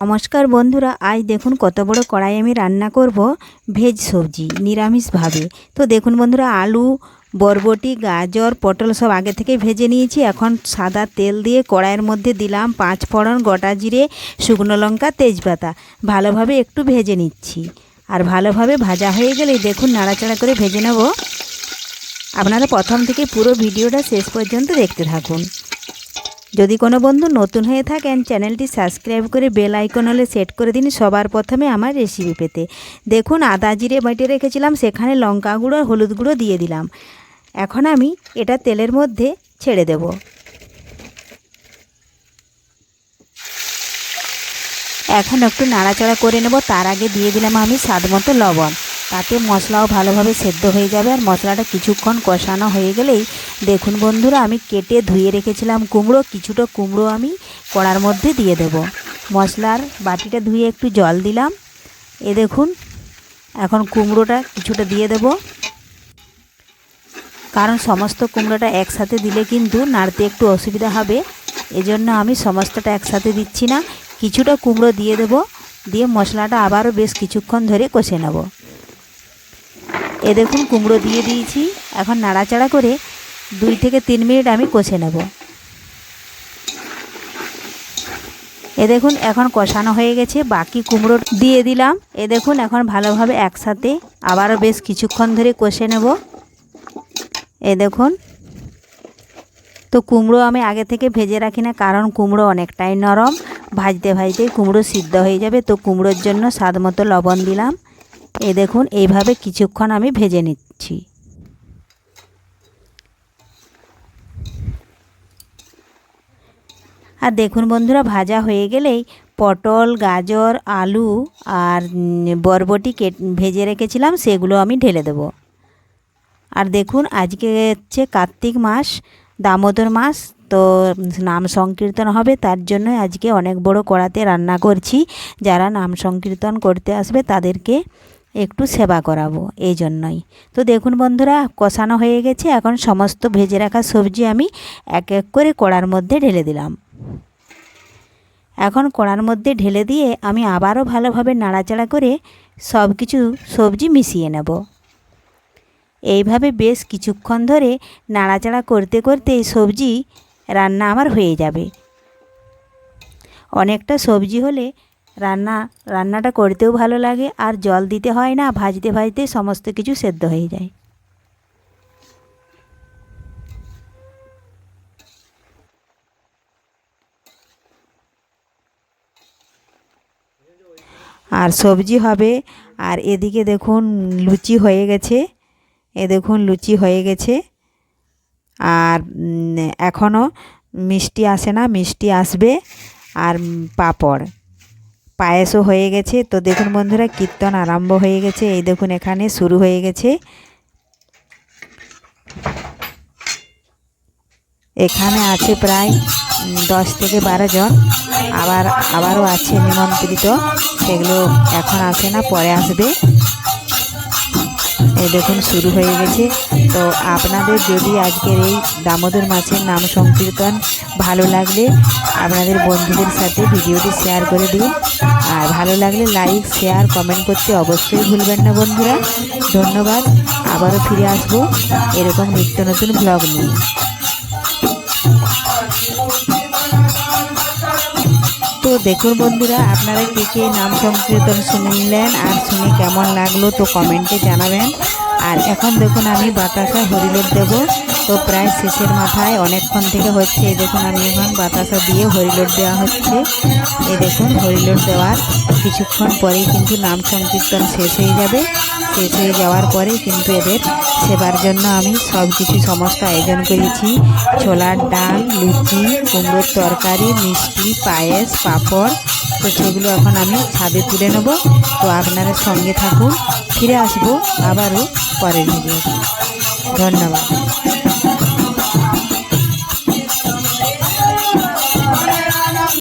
নমস্কার বন্ধুরা, আজ দেখুন কত বড় কড়াই আমি রান্না করব ভেজ সবজি নিরামিষভাবে। তো দেখুন বন্ধুরা, আলু, বরবটি, গাজর, পটল সব আগে থেকে ভেজে নিয়েছি। এখন সাদা তেল দিয়ে কড়াইয়ের মধ্যে দিলাম 5 ফোড়ন, গোটা জিরে, শুকনো লঙ্কা, তেজপাতা। ভালোভাবে একটু ভেজে নিচ্ছি। আর ভালোভাবে ভাজা হয়ে গেলেই দেখুন নাড়াচাড়া করে ভেজে নেব। আপনারা প্রথম থেকে পুরো ভিডিওটা শেষ পর্যন্ত দেখতে থাকুন। যদি কোনো বন্ধু নতুন হয়ে থাকেন, চ্যানেলটি সাবস্ক্রাইব করে বেল আইকন হলে সেট করে দিন সবার প্রথমে আমার রেসিপি পেতে। দেখুন আদা জিরে বেটে রেখেছিলাম, সেখানে লঙ্কা গুঁড়ো, হলুদ গুঁড়ো দিয়ে দিলাম। এখন আমি এটা তেলের মধ্যে ছেড়ে দেব। এখন একটু নাড়াচাড়া করে নেব। তার আগে দিয়ে দিলাম আমি স্বাদ মতো লবণ। তাতে মশলাও ভালোভাবে সেদ্ধ হয়ে যাবে। আর মশলাটা কিছুক্ষণ কষানো হয়ে গেলেই দেখুন বন্ধুরা, আমি কেটে ধুয়ে রেখেছিলাম কুমড়ো, কিছুটা কুমড়ো আমি কড়ার মধ্যে দিয়ে দেব। মশলার বাটিটা ধুয়ে একটু জল দিলাম। এ দেখুন এখন কুমড়োটা কিছুটা দিয়ে দেব, কারণ সমস্ত কুমড়োটা একসাথে দিলে কিন্তু নাড়তে একটু অসুবিধা হবে। এজন্য আমি সমস্তটা একসাথে দিচ্ছি না, কিছুটা কুমড়ো দিয়ে দেব। দিয়ে মশলাটা আবারও বেশ কিছুক্ষণ ধরে কষে নেব। এ দেখুন কুমড়ো দিয়ে দিয়েছি। এখন নাড়াচাড়া করে 2 থেকে 3 মিনিট আমি কষে নেব। এ দেখুন এখন কষানো হয়ে গেছে, বাকি কুমড়ো দিয়ে দিলাম। এ দেখুন এখন ভালোভাবে একসাথে আবারও বেশ কিছুক্ষণ ধরে কষে নেব। এ দেখুন, তো কুমড়ো আমি আগে থেকে ভেজে রাখি না, কারণ কুমড়ো অনেকটাই নরম, ভাজতে ভাজতে কুমড়ো সিদ্ধ হয়ে যাবে। তো কুমড়োর জন্য স্বাদ মতো লবণ দিলাম। এই দেখুন এইভাবে কিছুক্ষণ আমি ভেজে নিচ্ছি। আর দেখুন বন্ধুরা, ভাজা হয়ে গেলেই পটল, গাজর, আলু আর বরবটি ভেজে রেখেছিলাম সেগুলো আমি ঢেলে দেব। আর দেখুন আজকে হচ্ছে কার্তিক মাস, দামোদর মাস, তো নাম সংকীর্তন হবে, তার জন্য আজকে অনেক বড় কড়াতে রান্না করছি। যারা নাম সংকীর্তন করতে আসবে তাদেরকে একটু সেবা করাবো, এই জন্যই। তো দেখুন বন্ধুরা, কষানো হয়ে গেছে। এখন সমস্ত ভেজে রাখা সবজি আমি এক এক করে কড়ার মধ্যে ঢেলে দিলাম। এখন কড়ার মধ্যে ঢেলে দিয়ে আমি আবারও ভালোভাবে নাড়াচাড়া করে সব কিছু সবজি মিশিয়ে নেব। এইভাবে বেশ কিছুক্ষণ ধরে নাড়াচাড়া করতে করতে এই সবজি রান্না আমার হয়ে যাবে। অনেকটা সবজি হলে রান্নাটা করতেও ভালো লাগে, আর জল দিতে হয় না, ভাজতে ভাজতে সমস্ত কিছু সেদ্ধ হয়ে যায়। আর সবজি হবে। আর এদিকে দেখুন লুচি হয়ে গেছে। এ দেখুন লুচি হয়ে গেছে। আর এখনও মিষ্টি আসে না, মিষ্টি আসবে। আর পাঁপড়, পায়েসও হয়ে গেছে। তো দেখুন বন্ধুরা, কীর্তন আরম্ভ হয়ে গেছে। এই দেখুন এখানে শুরু হয়ে গেছে। এখানে আছে প্রায় 10 থেকে 12 জন। আবারও আছে নিমন্ত্রিত, সেগুলো এখন আসে না, পরে আসবে। এই দেখুন শুরু হয়ে গেছে। তো আপনাদের যদি আজকের এই দামোদর মাসের নাম সংকীর্তন ভালো লাগলে আপনাদের বন্ধুদের সাথে ভিডিওটি শেয়ার করে দিন। আর ভালো লাগলে লাইক, শেয়ার, কমেন্ট করতে অবশ্যই ভুলবেন না বন্ধুরা। ধন্যবাদ। আবারও ফিরে আসবো এরকম নিত্য নতুন ব্লগ নিয়ে। তো দেখুন বন্ধুরা, আপনারা কে কে নাম সংকীর্তন শুনলেন আর শুনে কেমন লাগলো তো কমেন্টে জানাবেন। আর এখন দেখুন আমি বাতাসা হরিলোট দেব। তো প্রায় শেষের মাথায়, অনেকক্ষণ থেকে হচ্ছে। এই দেখুন আমি এখন বাতাসা দিয়ে হরিলোট দেওয়া হচ্ছে। এই দেখুন হরিলোট দেওয়ার কিছুক্ষণ পরেই কিন্তু নাম সংকীর্তন শেষ হয়ে যাবে। শেষ হয়ে যাওয়ার পরে কিন্তু এদের সেবার জন্য আমি সব কিছু সমস্ত আয়োজন করেছি। ছোলার ডাল, লুচি, কুমড়োর তরকারি, মিষ্টি, পায়েস, পাঁপড়। তো সেগুলো এখন আমি ছাদে তুলে নেব। তো আপনারা সঙ্গে থাকুন, ফিরে আসবো আবারও পরের ভিডিওতে। ধন্যবাদ।